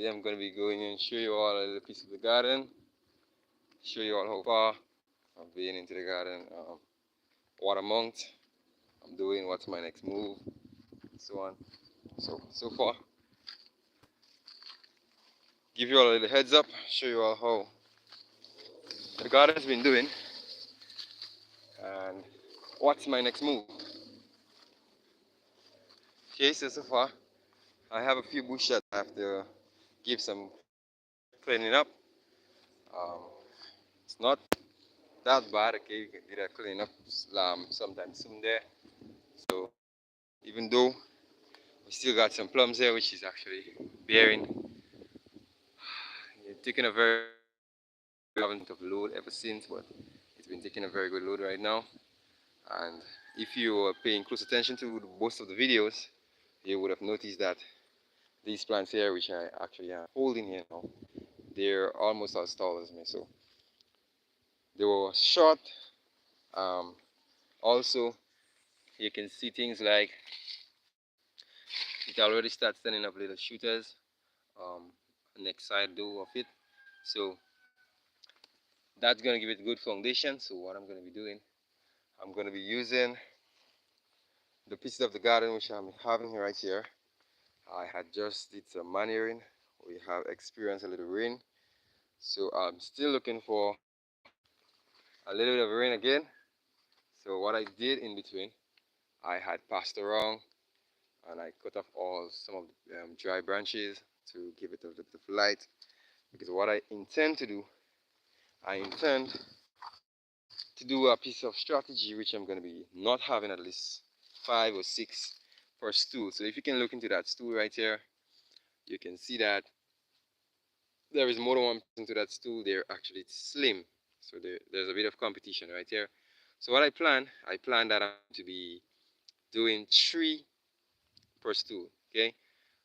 Today I'm going to be going and show you all a little piece of the garden, show you all how far I've been into the garden, what amount I'm doing, what's my next move, and so on. So far, give you all a little heads up, show you all how the garden's been doing, and what's my next move. Okay, so far, I have a few bushes that I have to give some cleaning up. Um, it's not that bad, okay, you can do that cleaning up sometime soon there. So even though we still got some plums here, which is actually bearing. It's taking a very haven't of load ever since, but it's been taking a very good load right now. And if you are paying close attention to most of the videos, you would have noticed that these plants here, which I actually am holding here now, they're almost as tall as me. So they were short. Um, Also, you can see things like it already starts sending up little shooters. Um, Next side though of it. So that's going to give it a good foundation. So what I'm going to be doing, I'm going to be using the pieces of the garden which I'm having right here. I had just did some manuring. We have experienced a little rain. So I'm still looking for a little bit of rain again. So what I did in between, I had passed around and I cut off all some of the dry branches to give it a little bit of light. Because what I intend to do, I intend to do a piece of strategy which I'm going to be not having at least 5 or 6 per stool. So if you can look into that stool right here, you can see that there is more than one person to that stool. They're actually slim. So there's a bit of competition right here. So what I plan that I'm to be doing 3 per stool. Okay.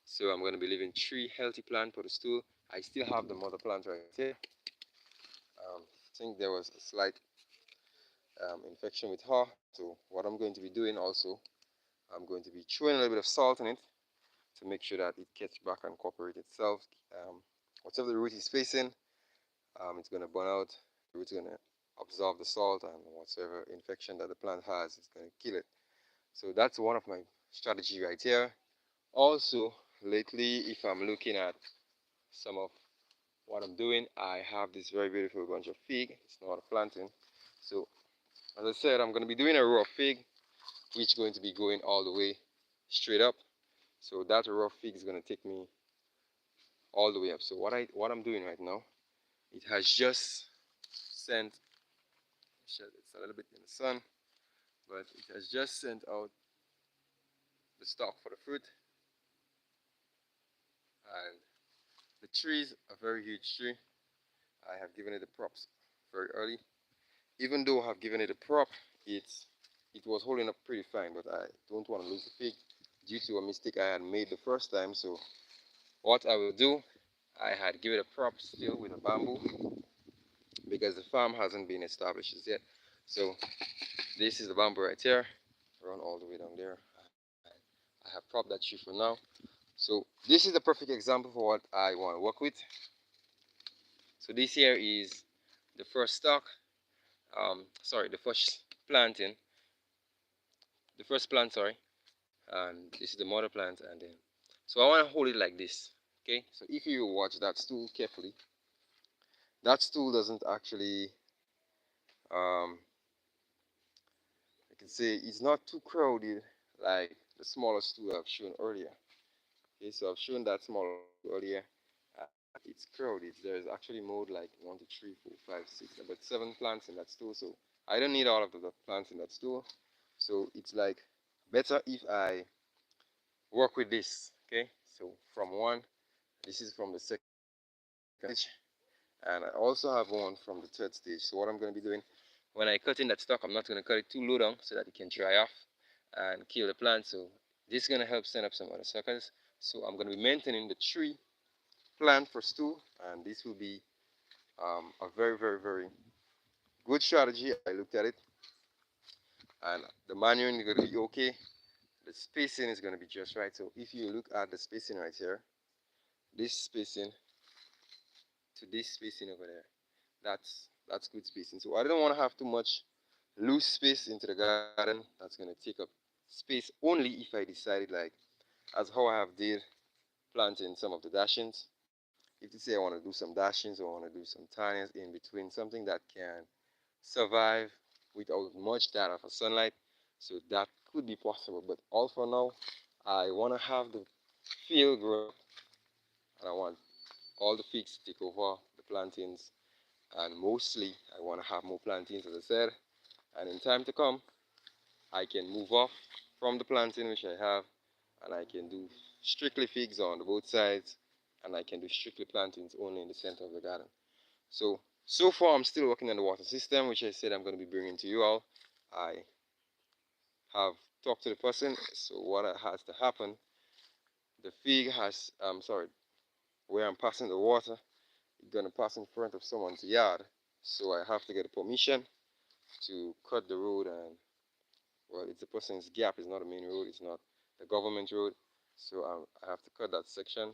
So I'm going to be leaving 3 healthy plants per stool. I still have the mother plant right here. I think there was a slight infection with her. So what I'm going to be doing also, I'm going to be throwing a little bit of salt in it to make sure that it gets back and cooperate itself. Whatever the root is facing, it's going to burn out. The root's going to absorb the salt, and whatever infection that the plant has, it's going to kill it. So that's one of my strategy right here. Also, lately, if I'm looking at some of what I'm doing, I have this very beautiful bunch of fig. It's not a planting. So as I said, I'm going to be doing a row of fig, which is going to be going all the way straight up. So that row of fig is going to take me all the way up. So what I'm doing right now, it has just sent, it's a little bit in the sun, but it has just sent out the stalk for the fruit. And the tree is a very huge tree. I have given it the props very early. Even though I have given it a prop, it was holding up pretty fine, but I don't want to lose the fig due to a mistake I had made the first time. So what I will do, I had given it a prop still with a bamboo because the farm hasn't been established yet. So this is the bamboo right here, run all the way down there. I have propped that tree for now. So this is the perfect example for what I want to work with. So this here is the first stock, sorry, the first planting, the first plant, sorry, and this is the mother plant, and then, so I want to hold it like this, okay? So if you watch that stool carefully, that stool doesn't actually, I can say it's not too crowded like the smaller stool I've shown earlier. Okay, so I've shown that smaller earlier. Uh, it's crowded. There's actually more like 1, 2, 3, 4, 5, 6, about 7 plants in that stool. So I don't need all of the plants in that stool. So it's like better if I work with this. Okay, so from one, this is from the second stage, and I also have one from the third stage. So what I'm going to be doing when I cut in that stock, I'm not going to cut it too low down so that it can dry off and kill the plant. So this is going to help send up some other suckers. So I'm going to be maintaining the tree plant for stool, and this will be a very, very, very good strategy. I looked at it, and the manuring is going to be okay. The spacing is going to be just right. So if you look at the spacing right here, this spacing to this spacing over there. That's good spacing. So I don't want to have too much loose space into the garden. That's going to take up space only if I decided, like as how I have did planting some of the dashings. If you say I want to do some dashings or I want to do some tinies in between, something that can survive without much data for sunlight, so that could be possible. But all for now, I want to have the field grow up, and I want all the figs to take over the plantains, and mostly I want to have more plantains, as I said. And in time to come, I can move off from the planting which I have, and I can do strictly figs on the both sides, and I can do strictly plantains only in the center of the garden. So far I'm still working on the water system, which I said I'm going to be bringing to you all. I have talked to the person, so what has to happen, the fig has, sorry, where I'm passing the water, it's going to pass in front of someone's yard, so I have to get a permission to cut the road. And well, it's a person's gap, it's not a main road, it's not the government road, so I have to cut that section,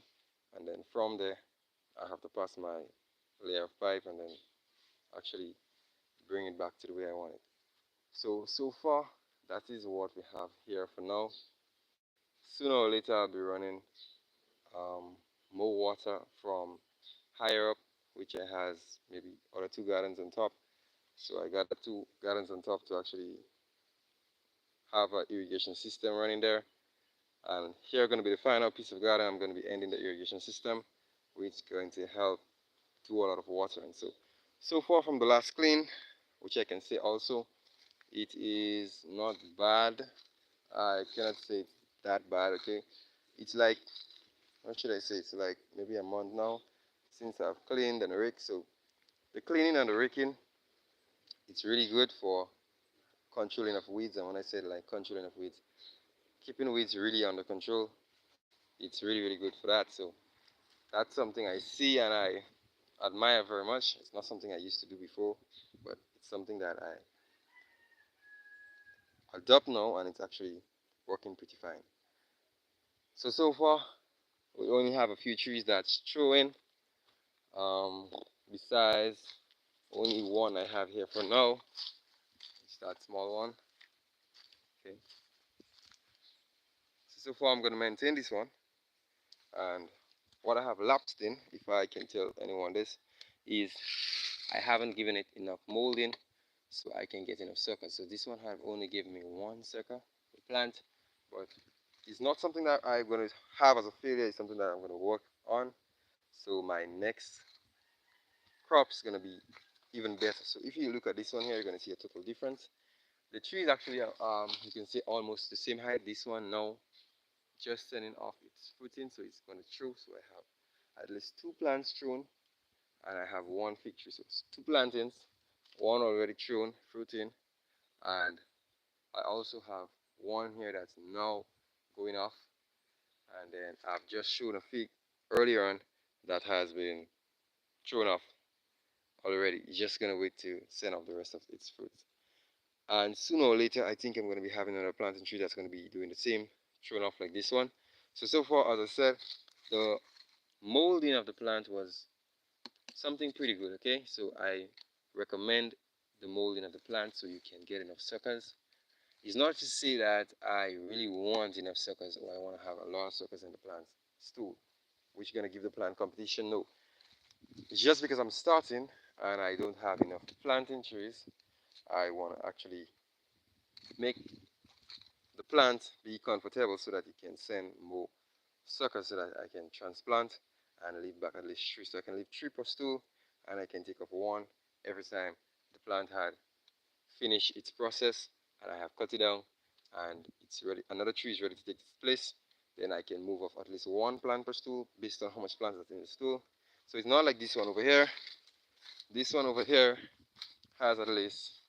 and then from there I have to pass my layer of pipe and then actually bring it back to the way I want it. So far that is what we have here for now. Sooner or later I'll be running um, more water from higher up, which I has maybe other two gardens on top. So I got the two gardens on top to actually have an irrigation system running there. And here going to be the final piece of garden. I'm going to be ending the irrigation system, which is going to help do a lot of watering. So far from the last clean, which I can say also, it is not bad. I cannot say it's that bad. Okay, it's like, what should I say? It's like maybe a month now since I've cleaned and raked. So the cleaning and the raking, it's really good for controlling of weeds. And when I said like controlling of weeds, keeping weeds really under control, it's really good for that. So that's something I see and I admire very much. It's not something I used to do before, but it's something that I adopt now, and it's actually working pretty fine. So far we only have a few trees that's showing. Um, Besides only one I have here for now. It's that small one. Okay. So far I'm going to maintain this one, and what I have lapsed in, if I can tell anyone this, is I haven't given it enough molding so I can get enough suckers. So this one have only given me one sucker to plant, but it's not something that I'm going to have as a failure. It's something that I'm going to work on. So my next crop is going to be even better. So if you look at this one here, you're going to see a total difference. The tree is actually, you can see almost the same height. This one now just sending off its fruiting, so it's going to throw. So I have at least two plants thrown, and I have one fig tree. So it's two plantings, one already thrown, fruiting, and I also have one here that's now going off, and then I've just shown a fig earlier on that has been thrown off already. It's just gonna wait to send off the rest of its fruits. And sooner or later, I think I'm gonna be having another planting tree that's gonna be doing the same, thrown off like this one. So far, as I said, the molding of the plant was something pretty good. Okay, so I recommend the molding of the plant so you can get enough suckers. It's not to say that I really want enough suckers or I want to have a lot of suckers in the plant stool, which is going to give the plant competition. No, it's just because I'm starting and I don't have enough planting trees. I want to actually make the plant be comfortable so that it can send more suckers so that I can transplant and leave back at least three. So I can leave three per stool and I can take up one every time the plant had finished its process and I have cut it down and it's ready. Another tree is ready to take its place. Then I can move off at least one plant per stool based on how much plants are in the stool. So it's not like this one over here. This one over here has at least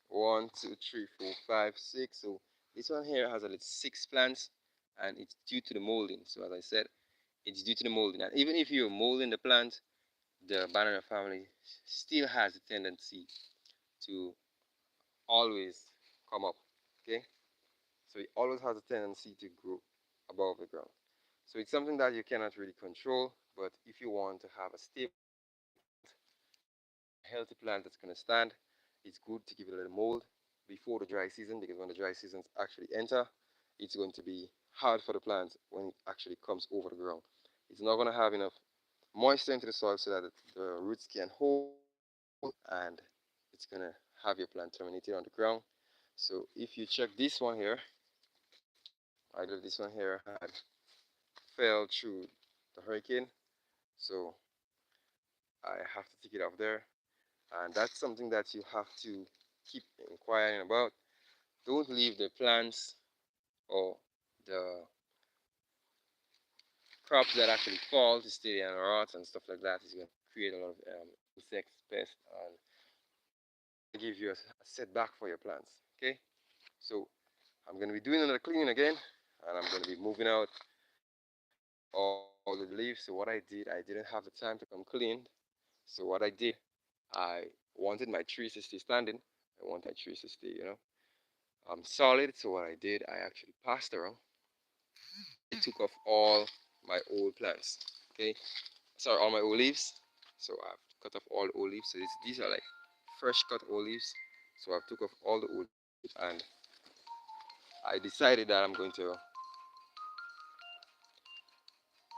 1, 2, 3, 4, 5, 6. So this one here has at least 6 plants, and it's due to the molding. So as I said, it's due to the molding. And even if you're molding the plant, the banana family still has a tendency to always come up. Okay, so it always has a tendency to grow above the ground. So it's something that you cannot really control, but if you want to have a stable healthy plant that's going to stand, it's good to give it a little mold before the dry season, because when the dry seasons actually enter, it's going to be hard for the plant when it actually comes over the ground. It's not going to have enough moisture into the soil so that the roots can hold, and it's going to have your plant terminated on the ground. So if you check this one here, either this one here had fell through the hurricane, so I have to take it off there, and that's something that you have to keep inquiring about. Don't leave the plants or the crops that actually fall to stay there and rot and stuff like that. Is going to create a lot of insects, pests, and give you a setback for your plants. Okay, so I'm going to be doing another cleaning again, and I'm going to be moving out all the leaves. So what I did, I didn't have the time to come clean. So what I did, I wanted my trees to stay standing. I want my trees to stay, solid. So what I did, I actually passed around. I took off all my old plants. Okay, sorry, all my old leaves. So I've cut off all the old leaves. So these are like fresh cut old leaves. So I've took off all the old leaves, and I decided that I'm going to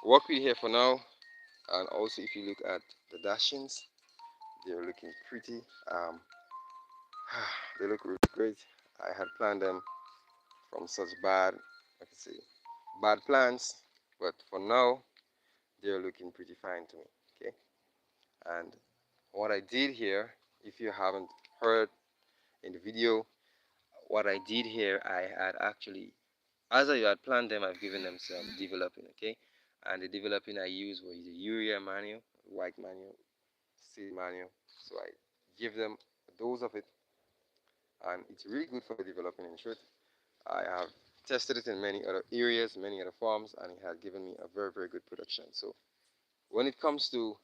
work with here for now. And also, if you look at the dashings, they're looking pretty. Um, they look really great. I had planned them from such bad, I can say, bad plants, but for now, they're looking pretty fine to me. Okay, and what I did here, if you haven't heard in the video, what I did here, I had actually, as I had planned them, I've given them some developing. Okay, and the developing I used was the urea manual, white manual, seed manual. So I give them a dose of it, and it's really good for developing in truth. I have tested it in many other areas, many other farms, and it had given me a very, very good production. So when it comes to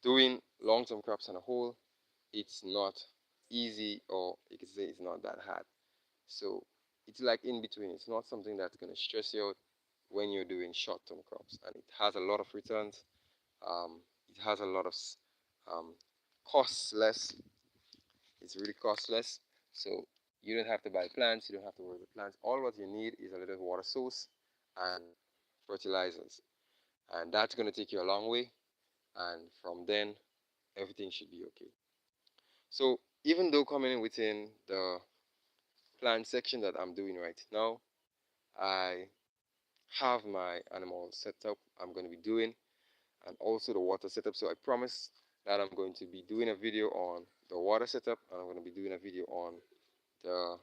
doing long-term crops on a whole, it's not easy, or you could say it's not that hard. So it's like in between. It's not something that's going to stress you out when you're doing short-term crops, and it has a lot of returns. It has a lot of um, costs less. It's really costless. So you don't have to buy plants. You don't have to worry about plants. All what you need is a little water source and fertilizers, and that's going to take you a long way. And from then, everything should be okay. So even though coming in within the plant section that I'm doing right now, I have my animal setup I'm going to be doing, and also the water setup. So I promise that I'm going to be doing a video on the water setup, and I'm going to be doing a video on the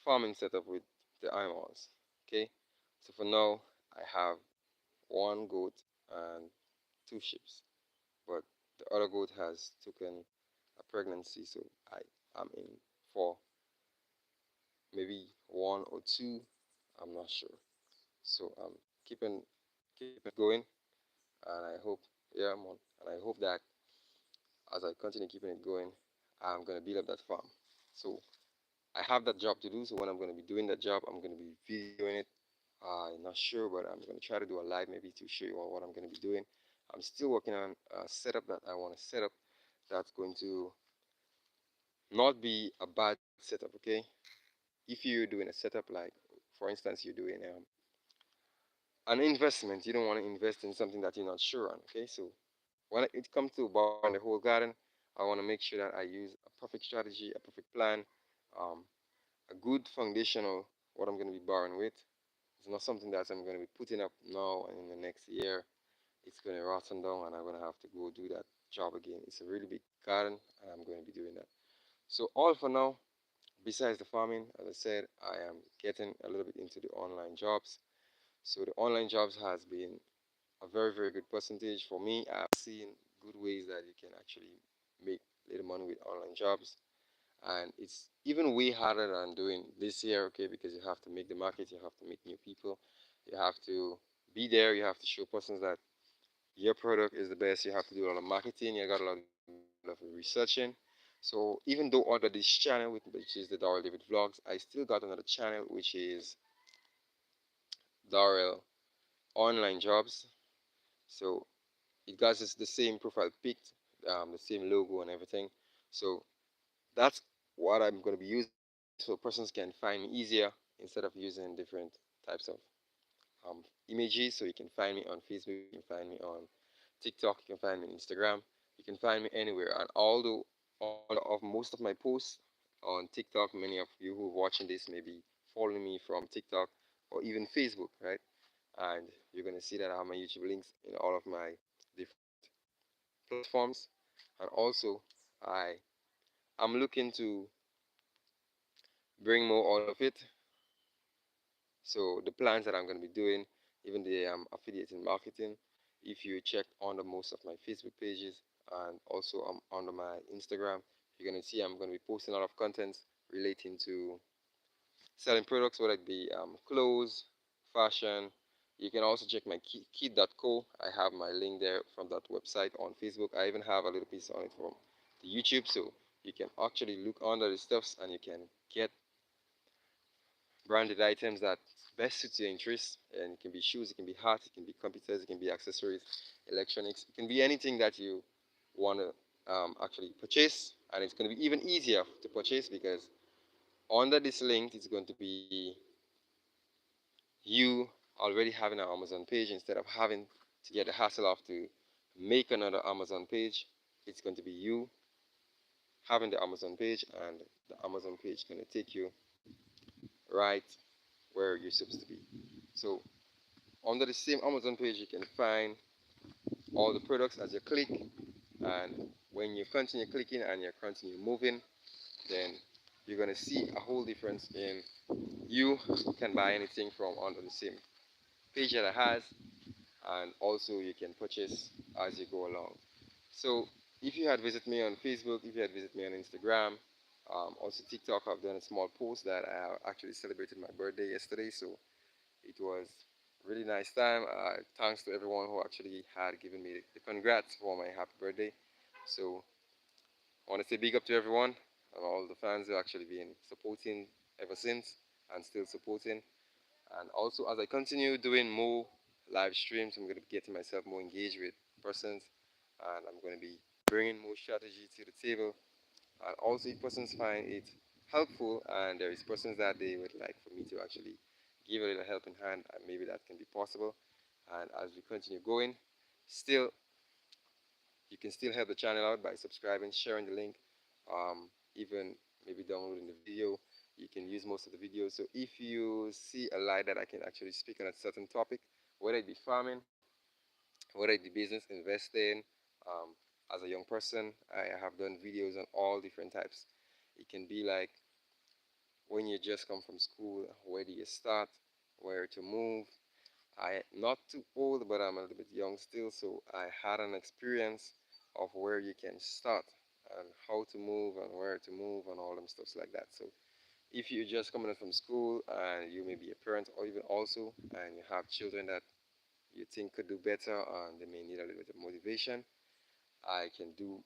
farming setup with the animals. Okay, so for now I have one goat and two sheep, but the other goat has taken a pregnancy, so I am in for maybe one or two. I'm not sure. So I'm keeping it going, and I hope, yeah, man, and I hope that as I continue keeping it going, I'm gonna build up that farm. So I have that job to do. So when I'm gonna be doing that job, I'm gonna be videoing it. I'm not sure, but I'm gonna try to do a live maybe to show you what I'm gonna be doing. I'm still working on a setup that I want to set up that's going to not be a bad setup. Okay, if you're doing a setup like, for instance, you're doing an investment, you don't want to invest in something that you're not sure on. Okay, so when it comes to buying the whole garden, I want to make sure that I use a perfect strategy, a perfect plan, um, a good foundational what I'm going to be borrowing with. It's not something that I'm going to be putting up now and in the next year it's going to rotten down and I'm going to have to go do that job again. It's a really big garden and I'm going to be doing that. So all for now, besides the farming, as I said, I am getting a little bit into the online jobs. So the online jobs has been a very, very good percentage for me. I've seen good ways that you can actually make little money with online jobs. And it's even way harder than doing this year, okay, because you have to make the market, you have to meet new people, you have to be there, you have to show persons that your product is the best, you have to do a lot of marketing, you got a lot of researching. So even though under this channel, which is the Daryl David Vlogs, I still got another channel which is Darrell Online Jobs. So it got the same profile pic, the same logo and everything. So that's what I'm going to be using so persons can find me easier instead of using different types of images. So you can find me on Facebook, you can find me on TikTok, you can find me on Instagram, you can find me anywhere. And although all of most of my posts on TikTok, many of you who are watching this may be following me from TikTok or even Facebook, right? And you're gonna see that I have my YouTube links in all of my different platforms. And also, I I'm looking to bring more out of it. So the plans that I'm going to be doing, even the affiliate in marketing, if you check under most of my Facebook pages and also under my Instagram, you're going to see I'm going to be posting a lot of content relating to selling products, whether it be clothes, fashion. You can also check my kid.co. I have my link there from that website on Facebook. I even have a little piece on it from the YouTube, so you can actually look under the stuffs and you can get branded items that best suits your interests. And it can be shoes, it can be hats, it can be computers, it can be accessories, electronics. It can be anything that you want to actually purchase. And it's going to be even easier to purchase because under this link, it's going to be you already having an Amazon page instead of having to get the hassle of to make another Amazon page. It's going to be you having the Amazon page, and the Amazon page is going to take you right where you're supposed to be. So under the same Amazon page, you can find all the products as you click, and when you continue clicking and you continue moving, then you're gonna see a whole difference in you can buy anything from under the same page that it has, and also you can purchase as you go along. So if you had visited me on Facebook, if you had visited me on Instagram, also TikTok, I've done a small post that I actually celebrated my birthday yesterday. So it was really nice time. Thanks to everyone who actually had given me the congrats for my happy birthday. So I want to say big up to everyone and all the fans who actually been supporting ever since and still supporting. And also as I continue doing more live streams, I'm going to be getting myself more engaged with persons, and I'm going to be bringing more strategy to the table. And also if persons find it helpful and there is persons that they would like for me to actually give a little helping hand, and maybe that can be possible. And as we continue going, still you can still help the channel out by subscribing, sharing the link, even maybe downloading the video. You can use most of the videos. So if you see a light that I can actually speak on a certain topic, whether it be farming, whether it be business, investing, um, as a young person, I have done videos on all different types. It can be like when you just come from school, where do you start, where to move. I not too old, but I'm a little bit young still, so I had an experience of where you can start and how to move and where to move and all them stuffs like that. So if you're just coming in from school and you may be a parent or even also and you have children that you think could do better and they may need a little bit of motivation, I can do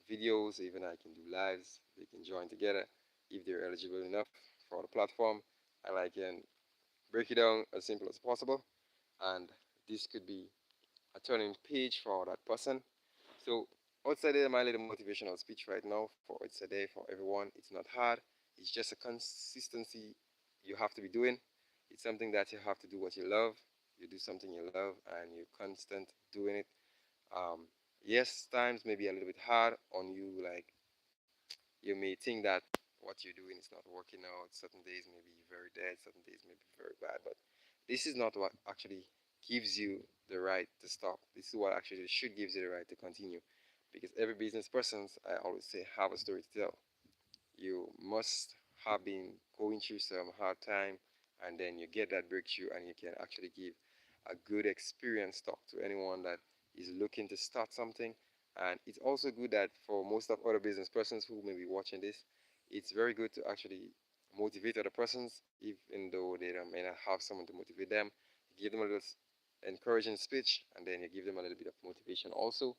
videos, even I can do lives. They can join together if they're eligible enough for the platform, and I can break it down as simple as possible. And this could be a turning page for that person. So outside there, my little motivational speech right now for it's a day for everyone. It's not hard. It's just a consistency you have to be doing. It's something that you have to do what you love. You do something you love and you're constant doing it. Um, yes, times may be a little bit hard on you. Like you may think that what you're doing is not working out. Certain days may be very dead. Certain days may be very bad. But this is not what actually gives you the right to stop. This is what actually should gives you the right to continue. Because every business person, I always say, have a story to tell. You must have been going through some hard time, and then you get that breakthrough, and you can actually give a good experience talk to anyone that is looking to start something. And it's also good that for most of other business persons who may be watching this, it's very good to actually motivate other persons, even though they may not have someone to motivate them. You give them a little encouraging speech, and then you give them a little bit of motivation also.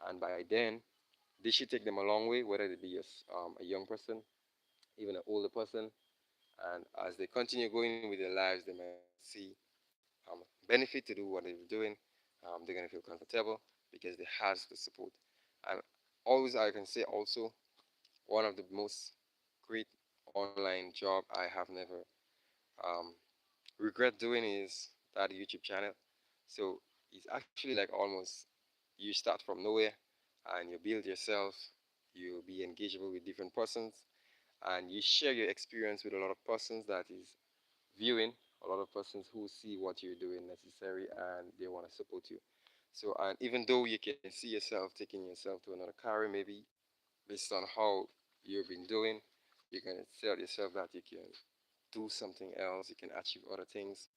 And by then, this should take them a long way, whether it be a young person, even an older person. And as they continue going with their lives, they might see benefit to do what they're doing. They're gonna feel comfortable because they has the support. And always I can say also one of the most great online job I have never um, regret doing is that YouTube channel. So it's actually like almost you start from nowhere and you build yourself, you be engageable with different persons and you share your experience with a lot of persons that is viewing, a lot of persons who see what you're doing necessary and they want to support you. So and even though you can see yourself taking yourself to another career maybe based on how you've been doing, you can tell yourself that you can do something else, you can achieve other things.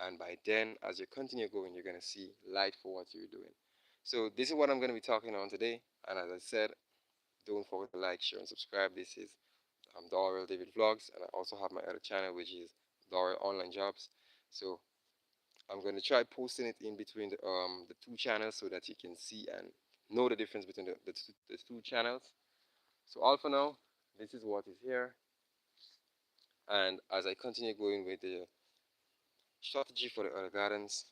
And by then, as you continue going, you're going to see light for what you're doing. So, this is what I'm going to be talking on today. And as I said, don't forget to like, share, and subscribe. This is Darrell David Vlogs. And I also have my other channel, which is Darrell Online Jobs. So, I'm going to try posting it in between the two channels so that you can see and know the difference between the two channels. So, all for now, this is what is here. And as I continue going with the strategy for the other gardens,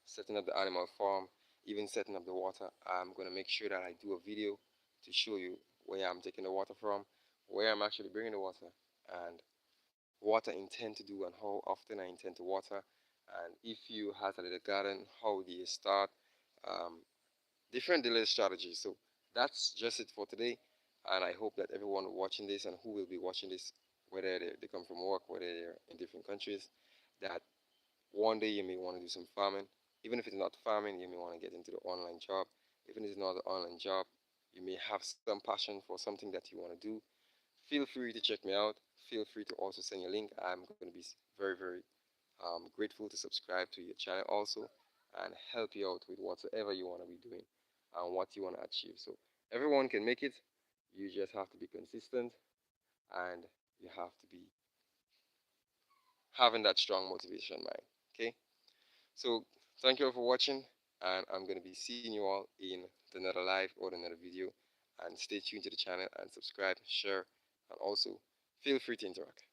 setting up the animal farm, even setting up the water, I'm going to make sure that I do a video to show you where I'm taking the water from, where I'm actually bringing the water, and what I intend to do and how often I intend to water. And if you have a little garden, how do you start? Um, Different delay strategies. So that's just it for today. And I hope that everyone watching this and who will be watching this, whether they come from work, whether they're in different countries, that one day you may want to do some farming. Even if it's not farming, you may want to get into the online job. Even if it's not an online job, you may have some passion for something that you want to do. Feel free to check me out. Feel free to also send your link. I'm going to be very, very grateful to subscribe to your channel also and help you out with whatever you want to be doing and what you want to achieve. So everyone can make it. You just have to be consistent and you have to be having that strong motivation mind. Okay. So thank you all for watching, and I'm going to be seeing you all in another live or another video. And stay tuned to the channel and subscribe, share, and also feel free to interact.